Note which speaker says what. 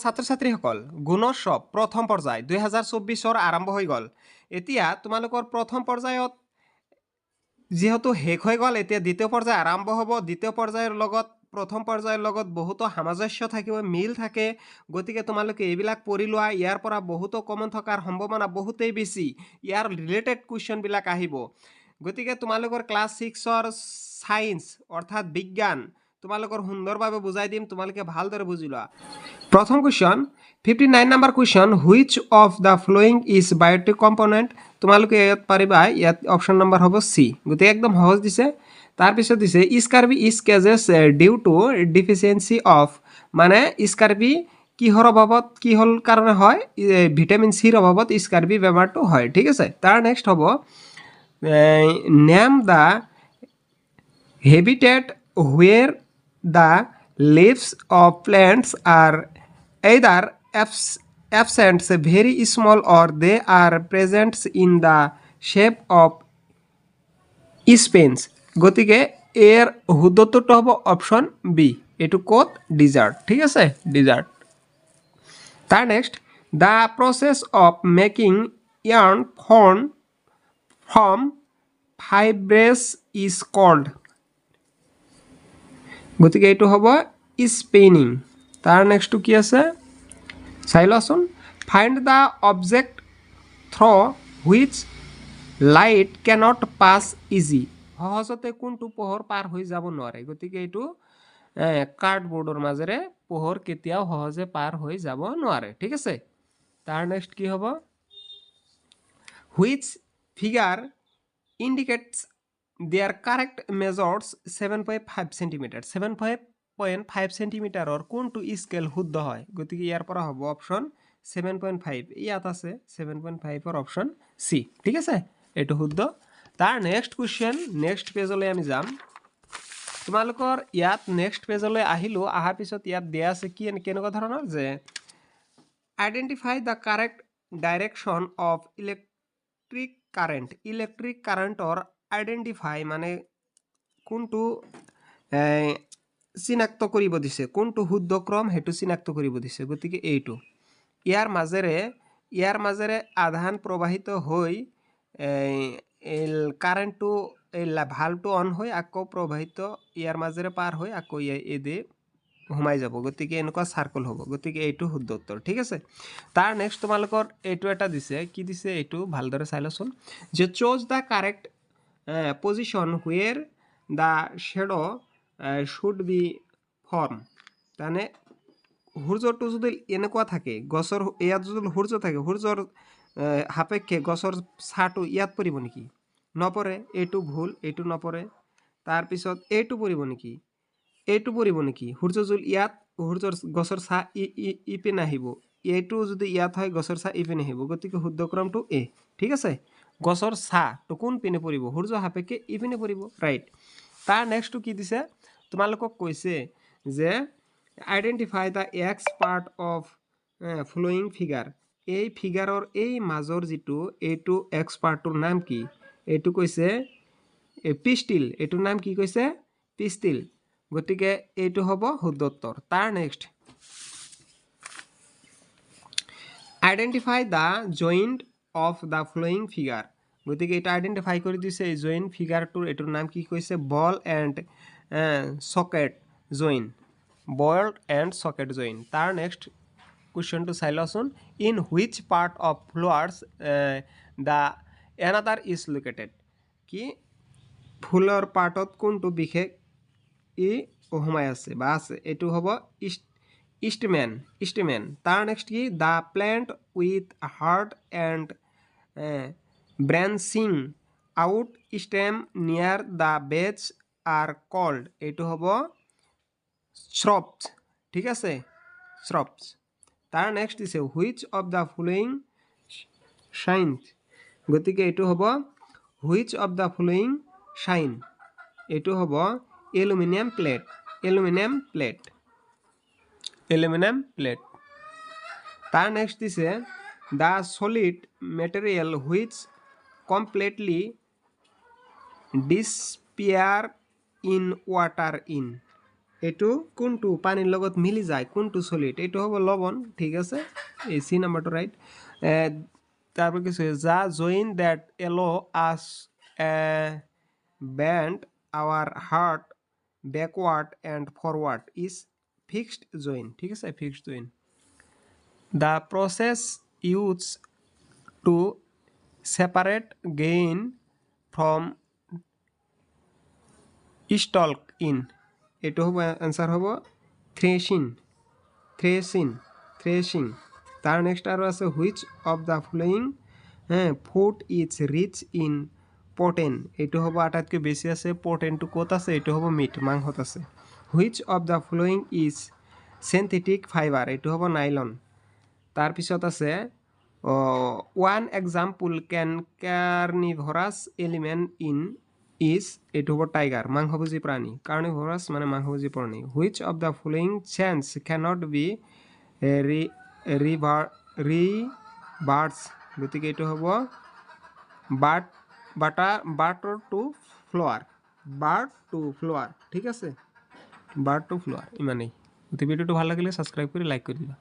Speaker 1: ছাত্ৰ ছাত্ৰীসকল গুণোৎসৱ প্ৰথম পৰ্যায় 2024 আৰম্ভ হৈ গ'ল এতিয়া তোমালোকৰ প্ৰথম পৰ্যায়ত যেহেতু শেষ হৈ গ'ল এতিয়া দ্বিতীয় পৰ্যায় আৰম্ভ হ'ব দ্বিতীয় পৰ্যায়ৰ লগত প্ৰথম পৰ্যায়ৰ লগত বহুতো সামঞ্জস্য থাকিব মিল থাকে গতিকে তোমালোকে এইবিলাক পঢ়ি লোৱা ইয়াৰ পৰা বহুতো কমন থকাৰ সম্ভাৱনা বহুতেই বেছি ইয়াৰ ৰিলেটেড কুৱেশ্যনবিলাক আহিব গতিকে তোমালোকৰ ক্লাছ 6ৰ সায়েন্স অৰ্থাৎ বিজ্ঞান তোমালোকৰ সুন্দৰভাৱে বুজাই দিম তোমালোকে ভালদৰে বুজি লোৱা প্ৰথম question 59 number question which of the following is biotic component তোমালোকে ইয়াত পাৰিবা ইয়াত অপশ্যন নম্বৰ হ'ব চি গতিকে একদম সহজ দিছে তাৰপিছত দিছে স্কাৰ্বি is cases due to ডিফিচিয়েঞ্চি of মানে স্কাৰ্বি কিহৰ অভাৱত কি হ'ল কাৰণে হয় ভিটামিন চিৰ অভাৱত স্কাৰ্বি বেমাৰটো হয় ঠিক আছে তাৰ নেক্সট হ'ব name the habitat where the leaves of plants are either absent very small or they are present in the shape of spines গতিকে এর শুদ্ধটো হ'ব অপশ্যন বি এটো কোড ডিজার্ট ঠিক আছে ডিজার্ট তার next the process of making yarn from fibres is called গতিকে এইটো হ'ব স্পিনিং তাৰ নেক্সটটো কি আছে চাই লওঁচোন find the object through which light cannot pass easy সহজতে কোনটো পোহৰ পাৰ হৈ যাব নোৱাৰে গতিকে এইটো কাৰ্ডবোৰ্ডৰ মাজেৰে পোহৰ কেতিয়াও সহজে পাৰ হৈ যাব নোৱাৰে ঠিক আছে তাৰ নেক্সট কি হ'ব which figure indicates their correct measures 7.5 cm 7.5 cm কোনটো স্কেল শুদ্ধ হয় গতিকে ইয়াৰ পৰা হ'ব অপশ্যন 7.5 ইয়াত আছে 7.5 ৰ অপশ্যন সি ঠিক আছে এটো শুদ্ধ তাৰ নেক্সট কোৱেশ্চন নেক্সট পেজলৈ আমি যাম তোমালোকৰ ইয়াত নেক্সট পেজলৈ আহিলো আহাৰ পিছত ইয়াত দিয়া আছে কি কেনেকুৱা ধৰণৰ যে identify the correct direction of electric কাৰেণ্টৰ আইডেন্টিফাই মানে কোনটো চিনাক্ত কৰিব দিছে কোনটো শুদ্ধ ক্ৰম হেতু চিনাক্ত কৰিব দিছে গতিকে এইটো ইয়াৰ মাজেৰে আধান প্ৰবাহিত হৈ কাৰেণ্টটো ভালটো অন হৈ আকৌ প্ৰবাহিত ইয়াৰ মাজেৰে পাৰ হৈ আকৌ এদে ঘুমাই যাব গতিকে এনেকুৱা সাৰ্কেল হ'ব গতিকে এইটো শুদ্ধ উত্তৰ ঠিক আছে তাৰ নেক্সট তোমালোকৰ এইটো এটা দিছে কি দিছে এইটো ভালদৰে চাই লচোন যে choose da correct position where the shadow should be formed মানে সূৰ্যটো যদি এনেকুৱা থাকে গছৰ ইয়াত যদি সূৰ্য থাকে সূৰ্যৰ সাপেক্ষে গছৰ ছাটো ইয়াত পৰিব নেকি নপৰে এইটো ভুল এইটো নপৰে তাৰ পিছত এইটো পৰিব নেকি সূৰ্য যদি ইয়াত সূৰ্যৰ গছৰ ছা ইপিনে আহিব এইটো যদি ইয়াত হয় গছৰ ছা ইপিনে আহিব গতিকে শুদ্ধ ক্ৰমটো এ ঠিক আছে গছৰ ছাটো কোন পিনে পৰিব সূৰ্য সাপেক্ষে ইপিনে পৰিব ৰাইট তাৰ নেক্সটটো কি দিছে তোমালোকক কৈছে যে identify the x part of following figure এই ফিগাৰৰ এই মাজৰ যিটো এইটো এক্স পাৰ্টৰ নাম কি এইটো কৈছে পিষ্টিল এইটোৰ নাম কি কৈছে পিষ্টিল গতিকে এইটো হ'ব শুদ্ধ উত্তৰ তাৰ next identify the joint of the flowing figure গতিকে এটা আইডেন্টিফাই কৰি দিছে এই জইন ফিগাৰটোৰ এটোৰ নাম কি কৈছে বল এণ্ড সকেট জইন তাৰ নেক্সট কুৱেশ্যনটো চাই লওঁচোন in which part of flowers the another is located কি ফুলৰ পাৰ্টত কোনটো বিশেষ সোমাই আছে বা আছে এইটো হ'ব ইষ্টমেন তাৰ নেক্সট কি the plant with heart and branching out stem near the base are called এইটো হ'ব shrubs ঠিক আছে shrubs তাৰ নেক্সট দিছে which of the following shines গতিকে এইটো হ'ব which of the following shine এইটো হ'ব aluminum plate তাৰ নেক্সট দিছে the solid material which completely disappear in water এইটো কোনটো পানীৰ লগত মিলি যায় কোনটো সলিড এইটো হ'ব লবণ ঠিক আছে এই সি নাম্বাৰটো ৰাইট তারপর কিছু যা join that allow us bend our head backward and forward is fixed joint ঠিক আছে fixed joint the process used to separate grain from stalk in এইটো হ'ব এনসার হ'ব থ্রেশিং তার নেক্সট আরও আছে which of the following food is rich in protein এইটো হ'ব আটাইতকৈ বেছি আছে প্ৰটিনটো ক'ত আছে এইটো হ'ব মিট মাংসত আছে which of the following is synthetic fibre এইটো হ'ব নাইলন তাৰপিছত আছে ওৱান এক্সাম্পল কাৰ্নিভৰাছ এলিমেণ্ট ইন ইজ এইটো হ'ব টাইগাৰ মাংসভোজী প্ৰাণী কাৰ্নিভৰাছ মানে মাংসভোজী প্ৰাণী which of the following change cannot be reverse গতিকে এইটো হ'ব বাটার টু ফ্লোয়ার ঠিক আছে বার্ড টু ফ্লোয়ার ইমানেই গতিকে ভিডিওটো ভাল লাগিলে সাবস্ক্রাইব কৰি লাইক কৰি দিবা